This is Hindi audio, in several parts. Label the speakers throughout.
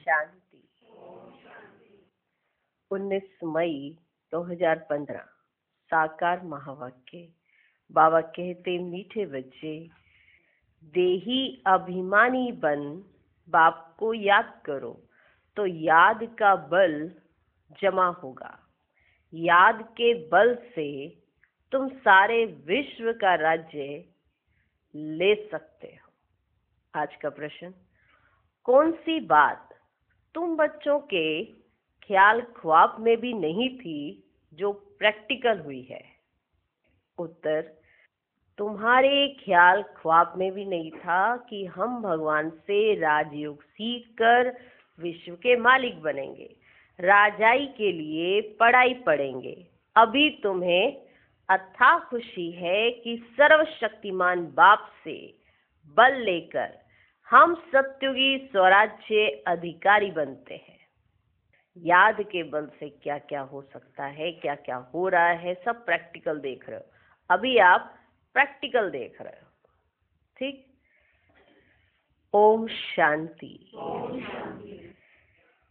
Speaker 1: शांति। 19 मई 2015 साकार महावाक्य। बाबा कहते, मीठे बच्चे, देही अभिमानी बन बाप को याद करो तो याद का बल जमा होगा। याद के बल से तुम सारे विश्व का राज्य ले सकते हो। आज का प्रश्न, कौन सी बात तुम बच्चों के ख्याल ख्वाब में भी नहीं थी जो प्रैक्टिकल हुई है? उत्तर, तुम्हारे ख्याल ख्वाब में भी नहीं था कि हम भगवान से राजयोग सीख कर विश्व के मालिक बनेंगे, राजाई के लिए पढ़ाई पढ़ेंगे। अभी तुम्हें अथाह खुशी है कि सर्वशक्तिमान बाप से बल लेकर हम सत्युगी स्वराज्य अधिकारी बनते हैं। याद के बल से क्या क्या हो सकता है, क्या क्या हो रहा है, सब प्रैक्टिकल देख रहे हो। अभी आप प्रैक्टिकल देख रहे हो, ठीक? ओम शांति।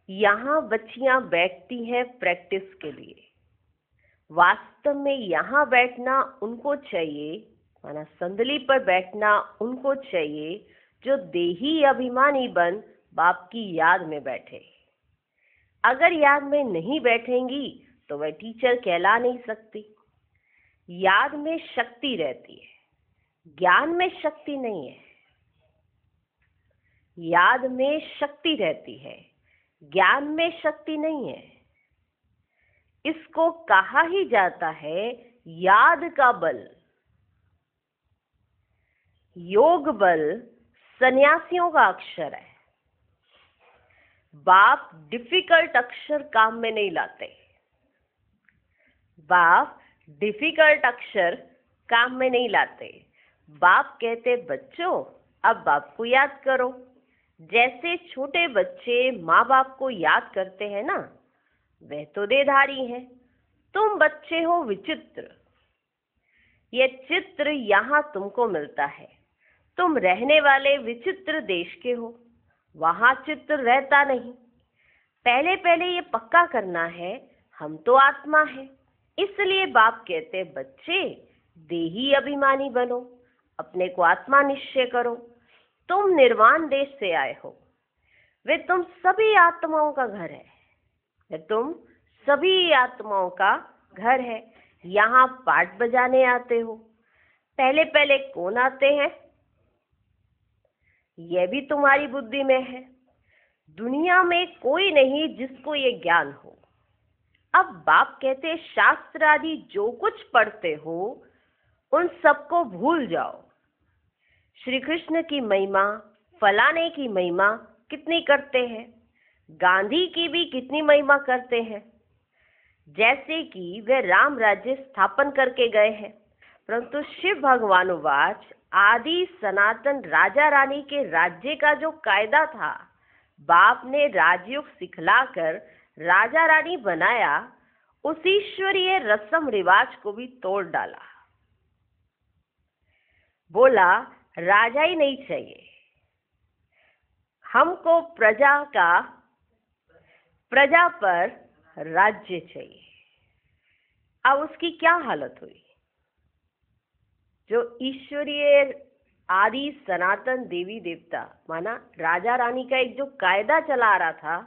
Speaker 1: यहाँ बच्चियां बैठती हैं प्रैक्टिस के लिए। वास्तव में यहाँ बैठना उनको चाहिए, माना संदली पर बैठना उनको चाहिए जो देही अभिमानी बन बाप की याद में बैठे। अगर याद में नहीं बैठेंगी तो वह टीचर कहला नहीं सकती। याद में शक्ति रहती है, ज्ञान में शक्ति नहीं है। याद में शक्ति रहती है, ज्ञान में शक्ति नहीं है। इसको कहा ही जाता है याद का बल। योग बल सन्यासियों का अक्षर है। बाप डिफिकल्ट अक्षर काम में नहीं लाते। बाप डिफिकल्ट अक्षर काम में नहीं लाते। बाप कहते, बच्चों अब बाप को याद करो। जैसे छोटे बच्चे माँ बाप को याद करते हैं ना, वह तो देहधारी हैं। तुम बच्चे हो विचित्र। ये चित्र यहाँ तुमको मिलता है। तुम रहने वाले विचित्र देश के हो, वहां चित्र रहता नहीं। पहले पहले ये पक्का करना है, हम तो आत्मा है। इसलिए बाप कहते, बच्चे देही अभिमानी बनो, अपने को आत्मा निश्चय करो। तुम निर्वाण देश से आए हो। वे तुम सभी आत्माओं का घर है। वे तुम सभी आत्माओं का घर है। यहाँ पाठ बजाने आते हो। पहले पहले कौन आते हैं? यह भी तुम्हारी बुद्धि में है। दुनिया में कोई नहीं जिसको ये ज्ञान हो। अब बाप कहते, शास्त्र आदि जो कुछ पढ़ते हो उन सबको भूल जाओ। श्री कृष्ण की महिमा, फलाने की महिमा कितनी करते हैं, गांधी की भी कितनी महिमा करते हैं। जैसे कि वे राम राज्य स्थापन करके गए हैं। परंतु शिव भगवान वाच आदि सनातन राजा रानी के राज्य का जो कायदा था, बाप ने राजयोग सिखलाकर राजा रानी बनाया। उस ईश्वरीय रस्म रिवाज को भी तोड़ डाला। बोला राजा ही नहीं चाहिए, हमको प्रजा पर राज्य चाहिए। अब उसकी क्या हालत हुई? जो ईश्वरीय आदि सनातन देवी देवता, माना राजा रानी का एक जो कायदा चला आ रहा था,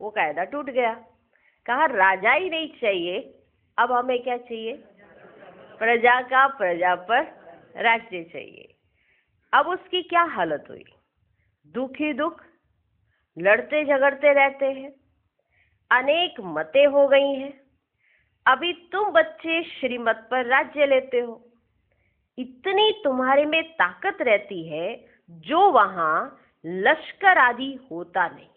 Speaker 1: वो कायदा टूट गया। कहा राजा ही नहीं चाहिए, अब हमें क्या चाहिए? प्रजा का प्रजा पर राज्य चाहिए। अब उसकी क्या हालत हुई? दुख ही दुख, लड़ते झगड़ते रहते हैं। अनेक मतें हो गई हैं। अभी तुम बच्चे श्रीमत पर राज्य लेते हो। इतनी तुम्हारे में ताकत रहती है जो वहां लश्कर आदि होता नहीं।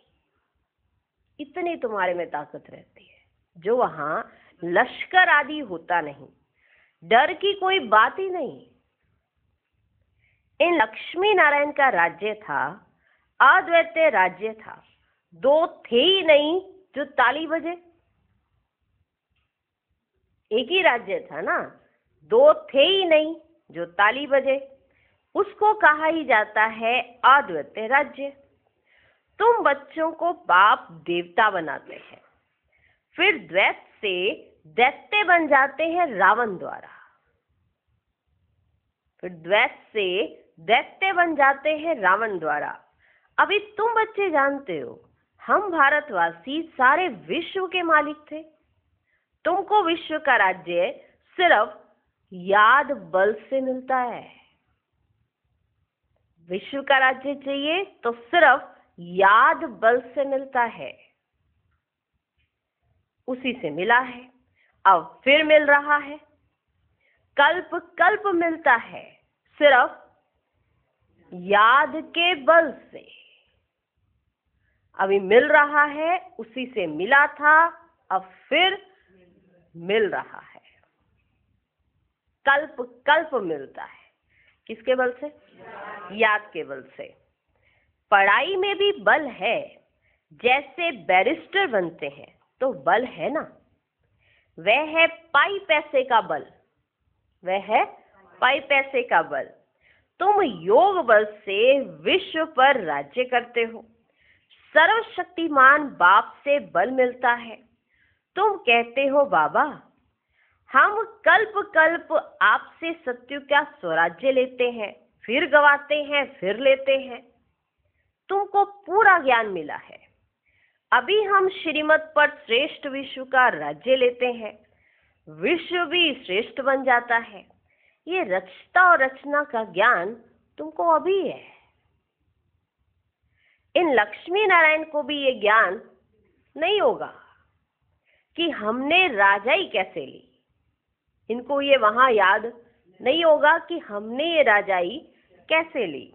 Speaker 1: इतनी तुम्हारे में ताकत रहती है जो वहां लश्कर आदि होता नहीं। डर की कोई बात ही नहीं। इन लक्ष्मी नारायण का राज्य था, अद्वैत राज्य था। दो थे ही नहीं जो ताली बजे। एक ही राज्य था ना, दो थे ही नहीं जो ताली बजे। उसको कहा ही जाता है अद्वैत राज्य। तुम बच्चों को बाप देवता बनाते हैं, फिर दैत्य से दैत्य बन जाते हैं रावण द्वारा, फिर दैत्य से दैत्य बन जाते हैं रावण द्वारा। अभी तुम बच्चे जानते हो, हम भारतवासी सारे विश्व के मालिक थे। तुमको विश्व का राज्य सिर्फ याद बल से मिलता है। विश्व का राज्य चाहिए तो सिर्फ याद बल से मिलता है, उसी से मिला है, अब फिर मिल रहा है, कल्प कल्प मिलता है सिर्फ याद के बल से। अभी मिल रहा है, उसी से मिला था, अब फिर मिल रहा है, कल्प कल्प मिलता है। किसके बल से? याद के बल से। पढ़ाई में भी बल है, जैसे बैरिस्टर बनते हैं तो बल है ना, वह है पाई पैसे का बल, वह है पाई पैसे का बल। तुम योग बल से विश्व पर राज्य करते हो, सर्वशक्तिमान बाप से बल मिलता है। तुम कहते हो बाबा हम कल्प कल्प आपसे सत्य का स्वराज्य लेते हैं, फिर गवाते हैं, फिर लेते हैं। तुमको पूरा ज्ञान मिला है। अभी हम श्रीमत पर श्रेष्ठ विश्व का राज्य लेते हैं, विश्व भी श्रेष्ठ बन जाता है। ये रचता और रचना का ज्ञान तुमको अभी है। इन लक्ष्मी नारायण को भी ये ज्ञान नहीं होगा कि हमने राजाई कैसे ली। इनको ये वहां याद नहीं होगा कि हमने ये राजाई कैसे ली।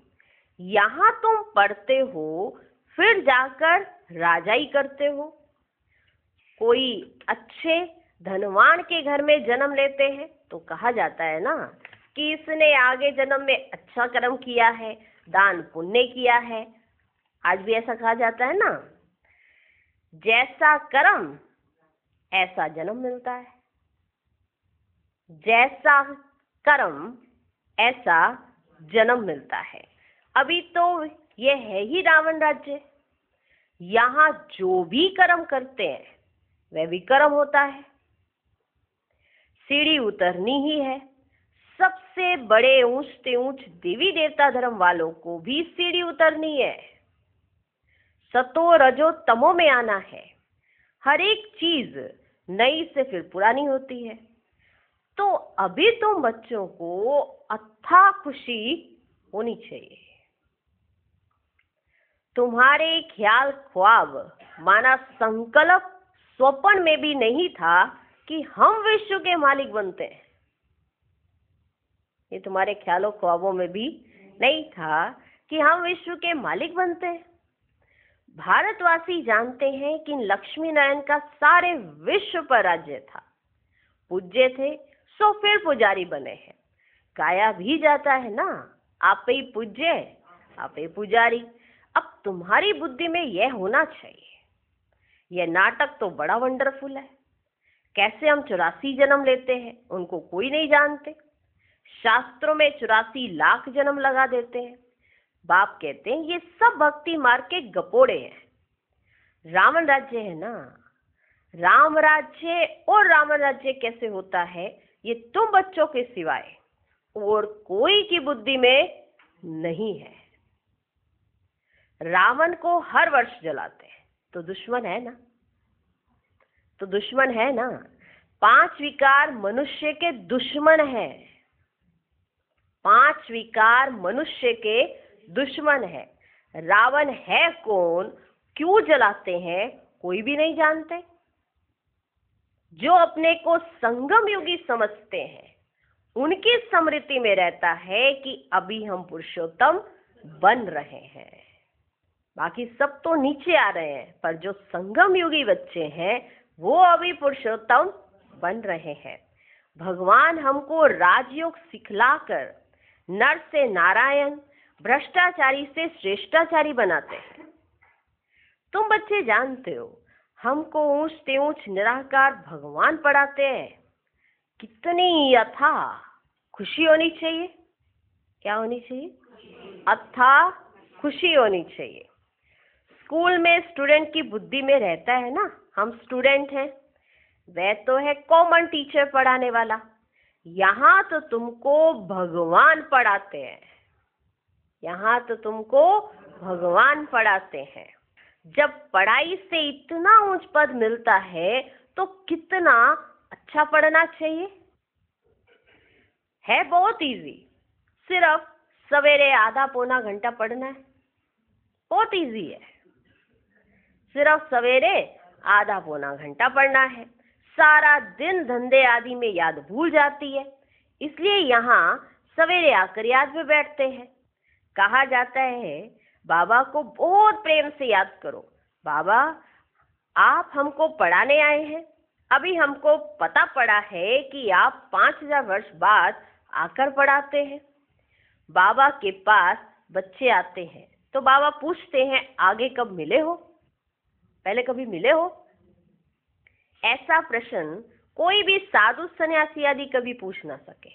Speaker 1: यहाँ तुम पढ़ते हो, फिर जाकर राजाई करते हो। कोई अच्छे धनवान के घर में जन्म लेते हैं तो कहा जाता है ना कि इसने आगे जन्म में अच्छा कर्म किया है, दान पुण्य किया है। आज भी ऐसा कहा जाता है ना, जैसा कर्म ऐसा जन्म मिलता है, जैसा कर्म ऐसा जन्म मिलता है। अभी तो ये है ही रावण राज्य। यहाँ जो भी कर्म करते हैं वह विकर्म होता है। सीढ़ी उतरनी ही है। सबसे बड़े ऊंच से ऊंच देवी देवता धर्म वालों को भी सीढ़ी उतरनी है। सतो रजो तमो में आना है। हर एक चीज नई से फिर पुरानी होती है। तो अभी तुम बच्चों को अथाह खुशी होनी चाहिए। तुम्हारे ख्याल ख्वाब माना संकल्प स्वप्न में भी नहीं था कि हम विश्व के मालिक बनते हैं। ये तुम्हारे ख्यालों ख्वाबों में भी नहीं था कि हम विश्व के मालिक बनते हैं। भारतवासी जानते हैं कि लक्ष्मी नारायण का सारे विश्व पर राज्य था। पूज्य थे सो फिर पुजारी बने हैं। गाया भी जाता है ना, आप ही पूज्य आप ही पुजारी। अब तुम्हारी बुद्धि में यह होना चाहिए। यह नाटक तो बड़ा वंडरफुल है। कैसे हम 84 जन्म लेते हैं उनको कोई नहीं जानते। शास्त्रों में 84 लाख जन्म लगा देते हैं। बाप कहते हैं ये सब भक्ति मार्ग के गपोड़े हैं। रावण राज्य है ना, राम राज्य और रावण राज्य कैसे होता है ये तुम बच्चों के सिवाय और कोई की बुद्धि में नहीं है। रावण को हर वर्ष जलाते हैं तो दुश्मन है ना, तो दुश्मन है ना। 5 विकार मनुष्य के दुश्मन है। 5 विकार मनुष्य के दुश्मन है। रावण है कौन, क्यों जलाते हैं, कोई भी नहीं जानते। जो अपने को संगम युगी समझते हैं उनकी स्मृति में रहता है कि अभी हम पुरुषोत्तम बन रहे हैं। बाकी सब तो नीचे आ रहे हैं, पर जो संगम युगी बच्चे हैं वो अभी पुरुषोत्तम बन रहे हैं। भगवान हमको राजयोग सिखलाकर नर से नारायण, भ्रष्टाचारी से श्रेष्ठाचारी बनाते हैं। तुम बच्चे जानते हो हमको ऊंच से ऊंच निराकार भगवान पढ़ाते हैं। कितनी अथाह खुशी होनी चाहिए। क्या होनी चाहिए? अथाह खुशी होनी चाहिए। स्कूल में स्टूडेंट की बुद्धि में रहता है ना, हम स्टूडेंट हैं, वह तो है कॉमन टीचर पढ़ाने वाला। यहाँ तो तुमको भगवान पढ़ाते हैं, यहाँ तो तुमको भगवान पढ़ाते हैं। जब पढ़ाई से इतना ऊंच पद मिलता है तो कितना अच्छा पढ़ना चाहिए। है बहुत इजी, सिर्फ सवेरे आधा पौना घंटा पढ़ना है, बहुत इजी है। सिर्फ सवेरे आधा पौना घंटा पढ़ना है, सारा दिन धंधे आदि में याद भूल जाती है, इसलिए यहाँ सवेरे आकर याद में बैठते हैं। कहा जाता है बाबा को बहुत प्रेम से याद करो, बाबा आप हमको पढ़ाने आए हैं, अभी हमको पता पड़ा है कि आप 5000 वर्ष बाद आकर पढ़ाते हैं। बाबा के पास बच्चे आते हैं तो बाबा पूछते हैं आगे कब मिले हो, पहले कभी मिले हो। ऐसा प्रश्न कोई भी साधु सन्यासी आदि कभी पूछ ना सके।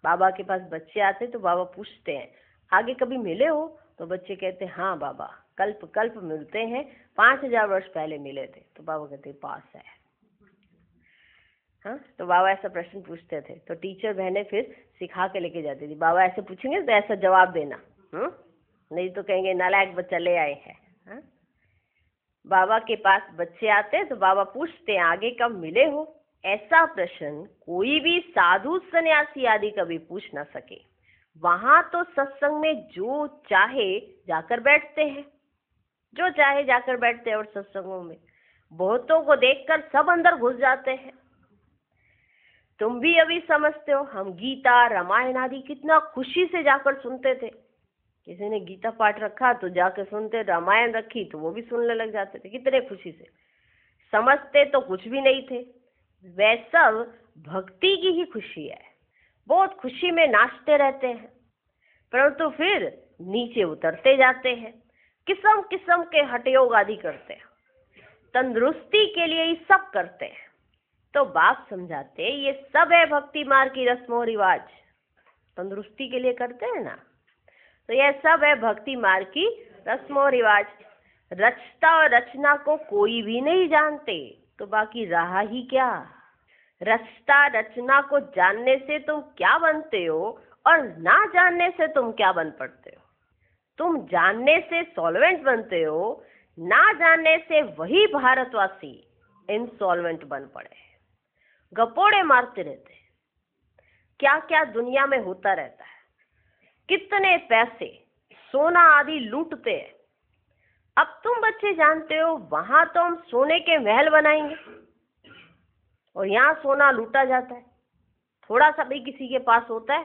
Speaker 1: बाबा के पास बच्चे आते तो बाबा पूछते हैं आगे कभी मिले हो, तो बच्चे कहते हैं हाँ बाबा कल्प कल्प मिलते हैं, 5000 वर्ष पहले मिले थे। तो बाबा कहते पास है। हाँ, तो बाबा ऐसा प्रश्न पूछते थे तो टीचर बहनें फिर सिखा के लेके जाती थी, बाबा ऐसे पूछेंगे तो ऐसा जवाब देना, नहीं तो कहेंगे नालायक बच्चा ले आए हैं। हाँ? बाबा के पास बच्चे आते तो बाबा पूछते हैं आगे कब मिले हो। ऐसा प्रश्न कोई भी साधु सन्यासी आदि कभी पूछ ना सके। वहां तो सत्संग में जो चाहे जाकर बैठते हैं, जो चाहे जाकर बैठते हैं। और सत्संगों में बहुतों को देखकर सब अंदर घुस जाते हैं। तुम भी अभी समझते हो, हम गीता रामायण आदि कितना खुशी से जाकर सुनते थे। किसी ने गीता पाठ रखा तो जाकर सुनते, रामायण रखी तो वो भी सुनने लग जाते थे, कितने खुशी से। समझते तो कुछ भी नहीं थे। वह सब भक्ति की ही खुशी है, बहुत खुशी में नाचते रहते हैं, परंतु फिर नीचे उतरते जाते हैं, किस्म किस्म के हठयोग आदि करते हैं, तंदुरुस्ती के लिए ही सब करते हैं। तो बाप समझाते ये सब है भक्ति मार्ग की रस्मों रिवाज, तंदुरुस्ती के लिए करते हैं ना, तो यह सब है भक्ति मार्ग की रस्मों रिवाज। रचता और रचना को कोई भी नहीं जानते तो बाकी रहा ही क्या। रचता रचना को जानने से तुम क्या बनते हो और ना जानने से तुम क्या बन पड़ते हो। तुम जानने से सॉल्वेंट बनते हो, ना जानने से वही भारतवासी इनसॉल्वेंट बन पड़े, गपोड़े मारते रहते हैं। क्या क्या दुनिया में होता रहता है, कितने पैसे सोना आदि लूटते हैं। अब तुम बच्चे जानते हो वहां तो हम सोने के महल बनाएंगे और यहाँ सोना लूटा जाता है। थोड़ा सा भी किसी के पास होता है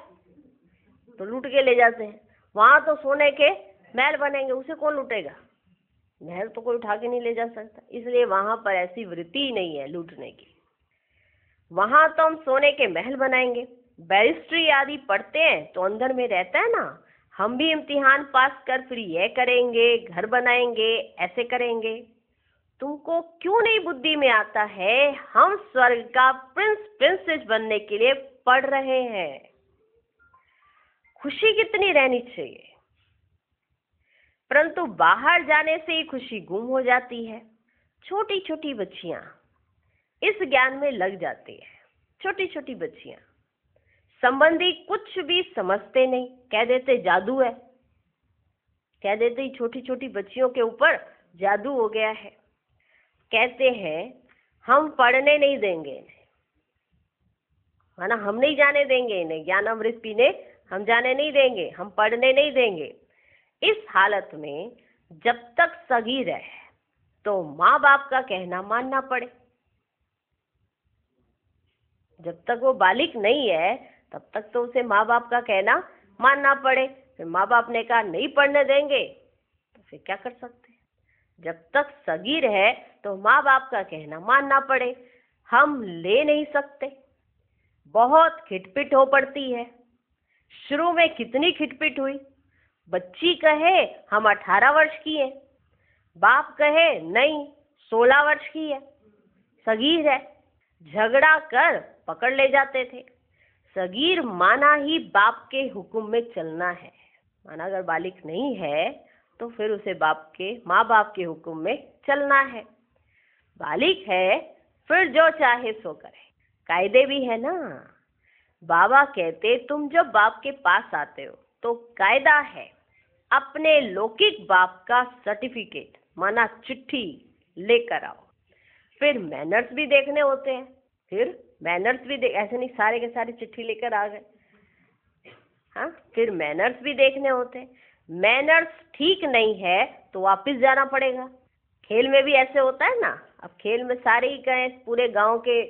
Speaker 1: तो लूट के ले जाते हैं। वहां तो सोने के महल बनेंगे, उसे कौन लूटेगा। महल तो कोई उठा के नहीं ले जा सकता, इसलिए वहां पर ऐसी वृत्ति ही नहीं है लूटने की। वहां तो हम सोने के महल बनाएंगे। बैरिस्ट्री आदि पढ़ते हैं तो अंदर में रहता है ना, हम भी इम्तिहान पास कर फिर ये करेंगे, घर बनाएंगे, ऐसे करेंगे। तुमको क्यों नहीं बुद्धि में आता है हम स्वर्ग का प्रिंस प्रिंसेस बनने के लिए पढ़ रहे हैं। खुशी कितनी रहनी चाहिए, परंतु बाहर जाने से ही खुशी गुम हो जाती है। छोटी छोटी बच्चियां इस ज्ञान में लग जाती है। छोटी छोटी बच्चियां संबंधी कुछ भी समझते नहीं, कह देते जादू है, कह देते छोटी छोटी बच्चियों के ऊपर जादू हो गया है। कहते हैं हम पढ़ने नहीं देंगे इन्हें, है ना, हम नहीं जाने देंगे इन्हें, ज्ञान अमृत पीने हम जाने नहीं देंगे, हम पढ़ने नहीं देंगे। इस हालत में जब तक सगीर है तो माँ बाप का कहना मानना पड़े। जब तक वो बालिक नहीं है तब तक तो उसे माँ बाप का कहना मानना पड़े। फिर माँ बाप ने कहा नहीं पढ़ने देंगे तो फिर क्या कर सकते हैं। जब तक सगीर है तो माँ बाप का कहना मानना पड़े। हम ले नहीं सकते, बहुत खिटपिट हो पड़ती है। शुरू में कितनी खिटपिट हुई, बच्ची कहे हम 18 वर्ष की है, बाप कहे नहीं 16 वर्ष की है, सगीर है, झगड़ा कर पकड़ ले जाते थे। सगीर माना ही बाप के हुक्म में चलना है। माना अगर बालिक नहीं है तो फिर उसे माँ बाप के हुक्म में चलना है। बालिक है फिर जो चाहे सो करे, कायदे भी है ना। बाबा कहते तुम जब बाप के पास आते हो तो कायदा है अपने लौकिक बाप का सर्टिफिकेट माना चिट्ठी लेकर आओ। फिर मैनर्स भी देखने होते हैं। फिर मैनर्स भी ऐसे नहीं सारे के सारे चिट्ठी लेकर आ गए। हाँ, फिर मैनर्स भी देखने होते हैं। मैनर्स ठीक नहीं है तो वापस जाना पड़ेगा। खेल में भी ऐसे होता है ना। अब खेल में सारे ही गए, पूरे गांव के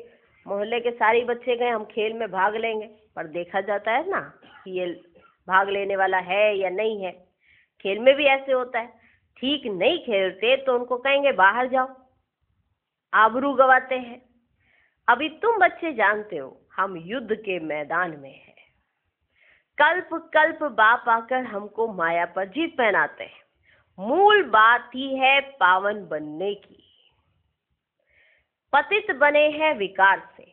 Speaker 1: मोहल्ले के सारे बच्चे गए, हम खेल में भाग लेंगे, पर देखा जाता है ना कि ये भाग लेने वाला है या नहीं है। खेल में भी ऐसे होता है, ठीक नहीं खेलते तो उनको कहेंगे बाहर जाओ, आबरू गवाते हैं। अभी तुम बच्चे जानते हो हम युद्ध के मैदान में हैं। कल्प कल्प बाप आकर हमको माया पर जीत पहनाते हैं। मूल बात ही है पावन बनने की। पतित बने हैं विकार से।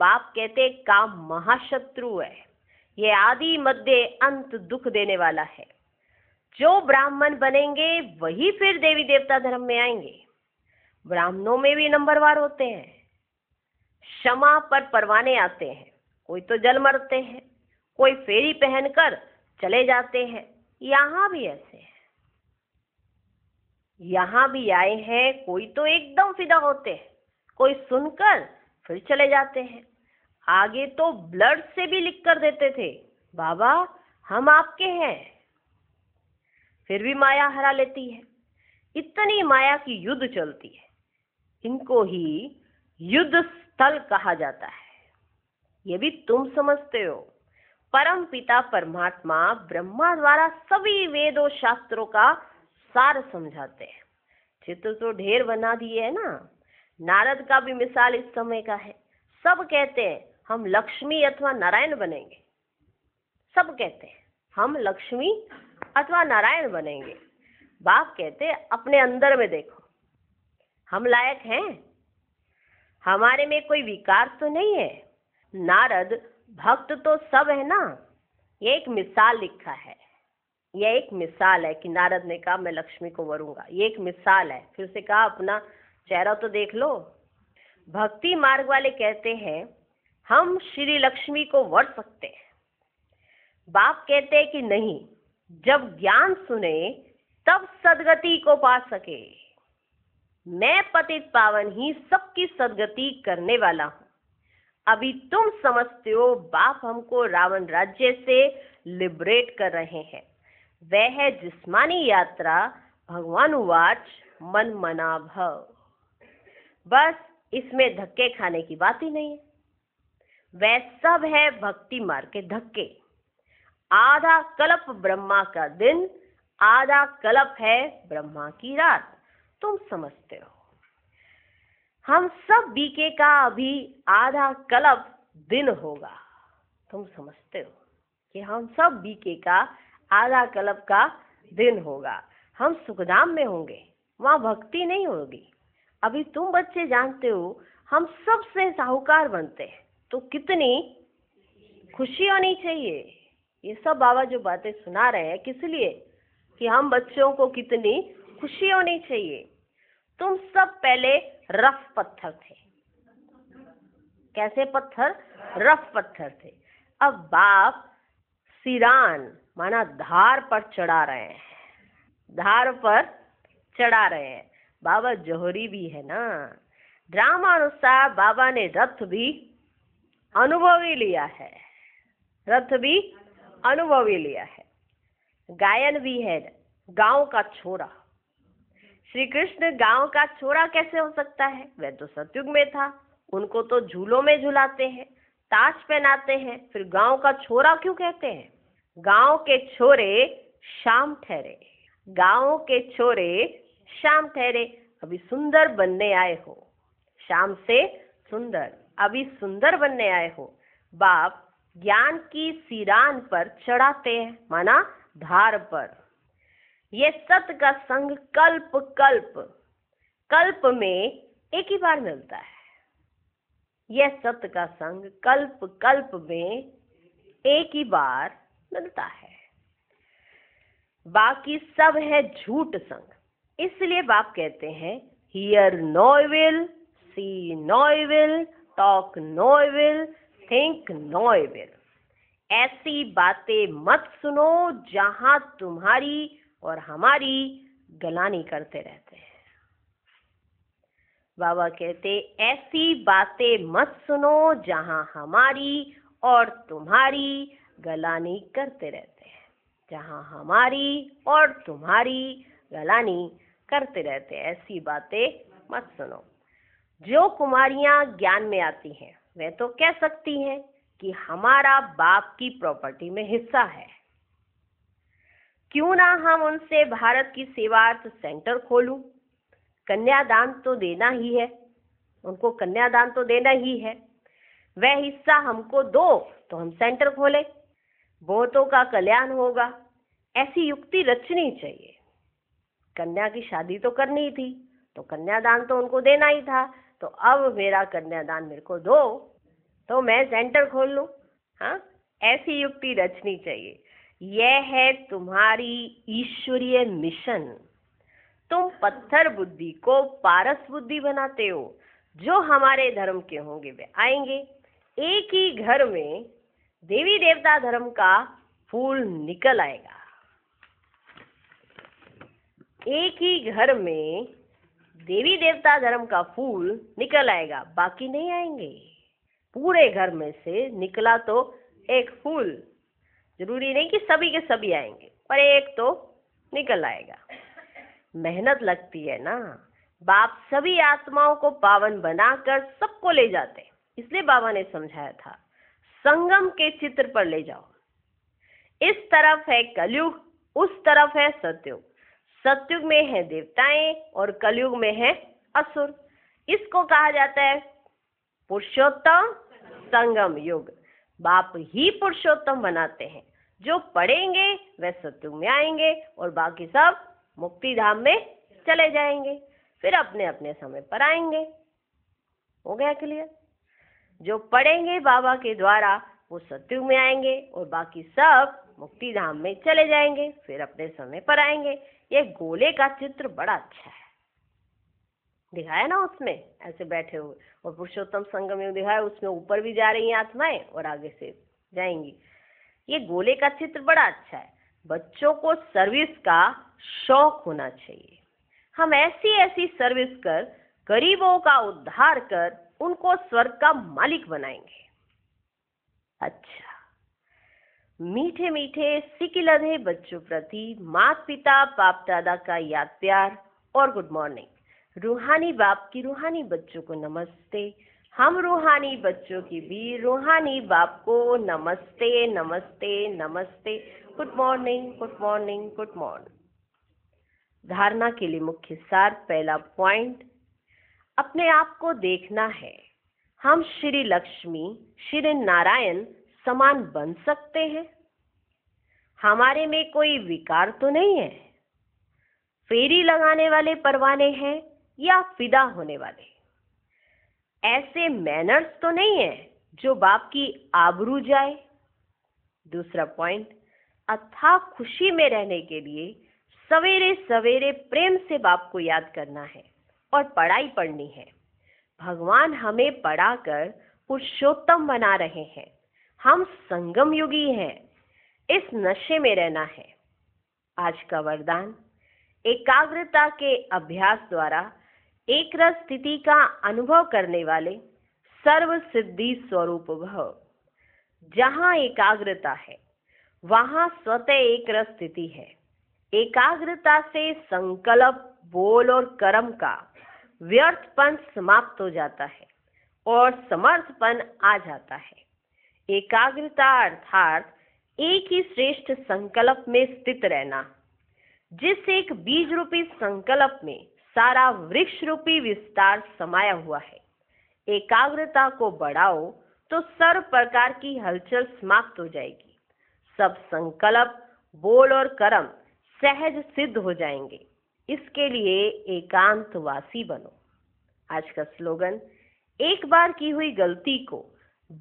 Speaker 1: बाप कहते काम महाशत्रु है, ये आदि मध्य अंत दुख देने वाला है। जो ब्राह्मण बनेंगे वही फिर देवी देवता धर्म में आएंगे। ब्राह्मणों में भी नंबरवार होते हैं। क्षमा पर परवाने आते हैं, कोई तो जल मरते हैं, कोई फेरी पहनकर चले जाते हैं। यहाँ भी ऐसे है, यहाँ भी आए हैं, कोई तो एकदम फिदा होते हैं, कोई सुनकर फिर चले जाते हैं। आगे तो ब्लड से भी लिख कर देते थे बाबा हम आपके हैं, फिर भी माया हरा लेती है। इतनी माया की युद्ध चलती है। इनको ही युद्ध स्थल कहा जाता है। ये भी तुम समझते हो। परम पिता परमात्मा ब्रह्मा द्वारा सभी वेदों शास्त्रों का सार समझाते हैं। चित्र तो ढेर बना दिए है ना। नारद का भी मिसाल इस समय का है। सब कहते हैं हम लक्ष्मी अथवा नारायण बनेंगे। सब कहते हैं हम लक्ष्मी अथवा नारायण बनेंगे। बाप कहते हैं अपने अंदर में देखो, हम लायक हैं? हमारे में कोई विकार तो नहीं है। नारद भक्त तो सब है ना। ये एक मिसाल लिखा है। यह एक मिसाल है कि नारद ने कहा मैं लक्ष्मी को वरूंगा। ये एक मिसाल है। फिर से कहा अपना चेहरा तो देख लो। भक्ति मार्ग वाले कहते हैं हम श्री लक्ष्मी को वर सकते हैं। बाप कहते हैं कि नहीं, जब ज्ञान सुने तब सदगति को पा सके। मैं पतित पावन ही सबकी सदगति करने वाला हूं। अभी तुम समझते हो बाप हमको रावण राज्य से लिबरेट कर रहे हैं। वह है जिस्मानी यात्रा। भगवान उवाच मन मना भव। बस इसमें धक्के खाने की बात ही नहीं है। वह सब है भक्ति मार्ग के धक्के। आधा कल्प ब्रह्मा का दिन, आधा कल्प है ब्रह्मा की रात। तुम समझते हो हम सब बीके का अभी आधा कल्प दिन होगा। तुम समझते हो कि हम सब बीके का आधा कल्प का दिन होगा। हम सुखधाम में होंगे, वहां भक्ति नहीं होगी। अभी तुम बच्चे जानते हो हम सबसे साहूकार बनते हैं तो कितनी खुशी होनी चाहिए। ये सब बाबा जो बातें सुना रहे हैं किस लिए? कि हम बच्चों को कितनी खुशी होनी चाहिए। तुम सब पहले रफ पत्थर थे। कैसे पत्थर? रफ पत्थर थे। अब बाप सिरान माना धार पर चढ़ा रहे हैं। धार पर चढ़ा रहे हैं। बाबा जौहरी भी है ना। ड्रामा अनुसार बाबा ने रथ भी अनुभवी लिया है। रथ भी अनुभवी लिया है। गायन भी है, गांव का छोरा। श्री कृष्ण गांव का छोरा कैसे हो सकता है? वह तो सतयुग में था। उनको तो झूलों में झुलाते हैं, ताज पहनाते हैं, फिर गांव का छोरा क्यों कहते हैं? गांव के छोरे शाम ठहरे। गांव के छोरे शाम ठहरे। अभी सुंदर बनने आए हो। शाम से सुंदर, अभी सुंदर बनने आए हो। बाप ज्ञान की सिरान पर चढ़ाते हैं माना धार पर। ये सत्य का संग कल्प कल्प कल्प में एक ही बार मिलता है। यह सत्य का संग कल्प कल्प में एक ही बार मिलता है। बाकी सब है झूठ संग। इसलिए बाप कहते हैं hear no evil, see no evil, talk no evil, think no evil. ऐसी बातें मत सुनो जहां तुम्हारी और हमारी गलानी करते रहते हैं। बाबा कहते ऐसी बातें मत सुनो जहां हमारी और तुम्हारी गलानी करते रहते हैं। जहां हमारी और तुम्हारी गलानी करते रहते हैं, ऐसी बातें मत सुनो। जो कुमारियां ज्ञान में आती हैं वे तो कह सकती हैं कि हमारा बाप की प्रॉपर्टी में हिस्सा है, क्यों ना हम उनसे भारत की सेवार्थ सेंटर खोलूं। कन्यादान तो देना ही है, उनको कन्यादान तो देना ही है, वह हिस्सा हमको दो तो हम सेंटर खोले, बहुतों का कल्याण होगा। ऐसी युक्ति रचनी चाहिए। कन्या की शादी तो करनी थी तो कन्यादान तो उनको देना ही था, तो अब मेरा कन्यादान मेरे को दो तो मैं सेंटर खोल लूं। हाँ, ऐसी युक्ति रचनी चाहिए। यह है तुम्हारी ईश्वरीय मिशन। तुम पत्थर बुद्धि को पारस बुद्धि बनाते हो। जो हमारे धर्म के होंगे वे आएंगे। एक ही घर में देवी देवता धर्म का फूल निकल आएगा। एक ही घर में देवी देवता धर्म का फूल निकल आएगा, बाकी नहीं आएंगे। पूरे घर में से निकला तो एक फूल, जरूरी नहीं कि सभी के सभी आएंगे, पर एक तो निकल आएगा। मेहनत लगती है ना। बाप सभी आत्माओं को पावन बनाकर सबको ले जाते, इसलिए बाबा ने समझाया था संगम के चित्र पर ले जाओ। इस तरफ है कलयुग, उस तरफ है सतयुग। सतयुग में है देवताएं और कलयुग में है असुर। इसको कहा जाता है पुरुषोत्तम संगम युग। बाप ही पुरुषोत्तम बनाते हैं। जो पढ़ेंगे वह सतयुग में आएंगे और बाकी सब मुक्ति धाम में चले जाएंगे, फिर अपने अपने समय पर आएंगे। हो गया क्लियर? जो पढ़ेंगे बाबा के द्वारा वो सतयुग में आएंगे और बाकी सब मुक्ति धाम में चले जाएंगे, फिर अपने समय पर आएंगे। ये गोले का चित्र बड़ा अच्छा है, दिखाया ना उसमें ऐसे बैठे हुए, और पुरुषोत्तम संगम युग दिखाया, उसमें ऊपर भी जा रही हैं आत्माएं और आगे से जाएंगी। ये गोले का चित्र बड़ा अच्छा है। बच्चों को सर्विस का शौक होना चाहिए। हम ऐसी ऐसी सर्विस कर गरीबों का उद्धार कर उनको स्वर्ग का मालिक बनाएंगे। अच्छा, मीठे मीठे सिकिलधे बच्चों प्रति माता पिता बाप दादा का याद प्यार और गुड मॉर्निंग। रूहानी बाप की रूहानी बच्चों को नमस्ते। हम रूहानी बच्चों की भी रूहानी बाप को नमस्ते नमस्ते नमस्ते। Good morning good morning good morning. धारणा के लिए मुख्य सार। पहला पॉइंट, अपने आप को देखना है। हम श्री लक्ष्मी श्री नारायण समान बन सकते हैं? हमारे में कोई विकार तो नहीं है? फेरी लगाने वाले परवाने हैं या फिदा होने वाले? ऐसे मैनर्स तो नहीं है जो बाप की आबरू जाए? दूसरा पॉइंट, अथाह खुशी में रहने के लिए सवेरे सवेरे प्रेम से बाप को याद करना है और पढ़ाई पढ़नी है। भगवान हमें पढ़ाकर पुरुषोत्तम बना रहे हैं। हम संगम युगी हैं, इस नशे में रहना है। आज का वरदान, एकाग्रता के अभ्यास द्वारा एक रस स्थिति का अनुभव करने वाले सर्व सिद्धि स्वरूप भव। जहां एकाग्रता है वहां स्वतः एक रस स्थिति है। एकाग्रता से संकल्प, बोल और कर्म का व्यर्थपन समाप्त हो जाता है और समर्थपन आ जाता है। एकाग्रता अर्थात एक ही श्रेष्ठ संकल्प में स्थित रहना। जिस एक बीज रूपी संकल्प में सारा वृक्ष रूपी विस्तार समाया हुआ है। एकाग्रता को बढ़ाओ तो सर्व प्रकार की हलचल समाप्त हो जाएगी। सब संकल्प, बोल और कर्म सहज सिद्ध हो जाएंगे। इसके लिए एकांतवासी बनो। आज का स्लोगन, एक बार की हुई गलती को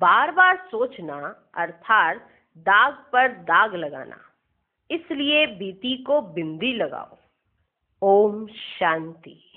Speaker 1: बार बार सोचना अर्थात दाग पर दाग लगाना। इसलिए बीती को बिंदी लगाओ। ओम शांति।